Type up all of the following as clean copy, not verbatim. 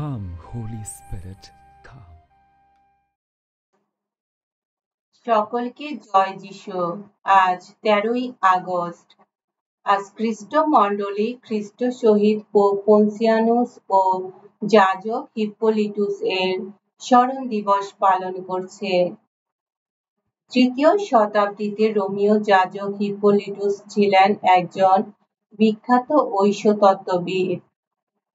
Come, Holy Spirit, come. সকলকে জয় যিশু। আজ 13ই আগস্ট। আজ খ্রিস্টমণ্ডলী খ্রিস্ট শহীদ পোপ পন্সিয়ানুস ও যাজক হিপ্পোলিটুস এর স্মরণ দিবস পালন করছে। তৃতীয় শতাব্দীতে রোমীয় যাজক হিপ্পোলিটুস ছিলেন একজন বিখ্যাত ঐশতত্ত্ববিদ।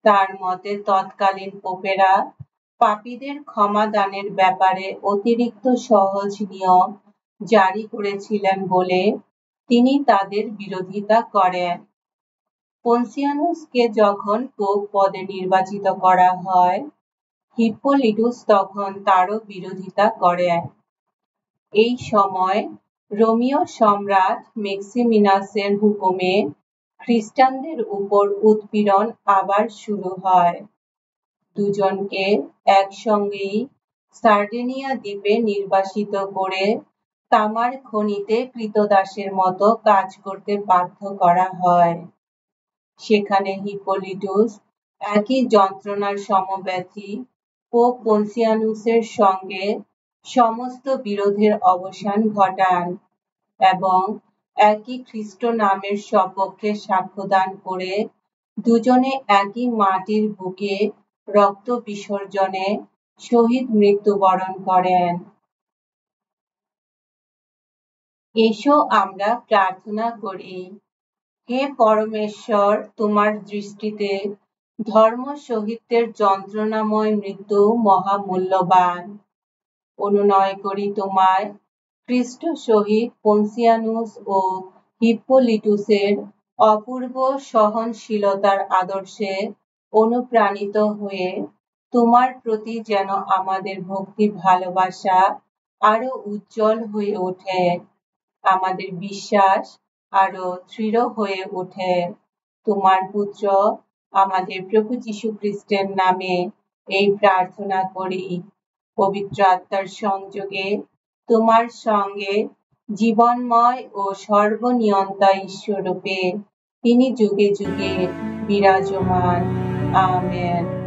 তার মতে তৎকালীন পোপেরা পাপীদের ক্ষমাদানের ব্যাপারে অতিরিক্ত সহজ নিয়ম জারি করেছিলেন বলে তিনি তাদের বিরোধিতা করেন। পন্সিয়ানুসকে যখন পোপ পদে নির্বাচিত করা হয়, হিপ্পোলিটুস তখন তারও বিরোধিতা করেন। এই সময় রোমীয় সম্রাট ম্যাক্সিমিনাসের হুকুমে খ্রিস্টানদের উপর উৎপীড়ন আবার শুরু হয়। দুজনকে একসঙ্গেই সার্ডিনিয়া দ্বীপে নির্বাসিত করে তামার খনিতে ক্রীতদাসের মতো কাজ করতে বাধ্য করা হয়। সেখানে হিপ্পোলিটুস একই যন্ত্রণার সমব্যথী পোপ পন্সিয়ানুসের সঙ্গে সমস্ত বিরোধের অবসান ঘটান এবং একই খ্রিস্ট নামের সপক্ষে সাক্ষ্যদান করে দুজনে একই মাটির বুকে রক্ত বিসর্জনে শহীদ মৃত্যুবরণ করেন। এসো আমরা প্রার্থনা করি। হে পরমেশ্বর, তোমার দৃষ্টিতে ধর্ম শহীদদের যন্ত্রণাময় মৃত্যু মহামূল্যবান। অনুনয় করি তোমায়, খ্রিস্ট শহীদ পন্সিয়ানুস ও হিপ্পোলিটুসের অপূর্ব সহনশীলতার আদর্শে অনুপ্রাণিত হয়ে তোমার প্রতি যেন আমাদের ভক্তি ভালোবাসা আরো উজ্জ্বল হয়ে ওঠে, আমাদের বিশ্বাস আরো দৃঢ় হয়ে ওঠে। তোমার পুত্র আমাদের প্রভু যীশু খ্রিস্টের নামে এই প্রার্থনা করি। পবিত্র আত্মার সংযোগে তোমার সঙ্গে জীবনময় ও সর্বনিয়ন্তা ঈশ্বররূপে তিনি যুগে যুগে বিরাজমান। আমেন।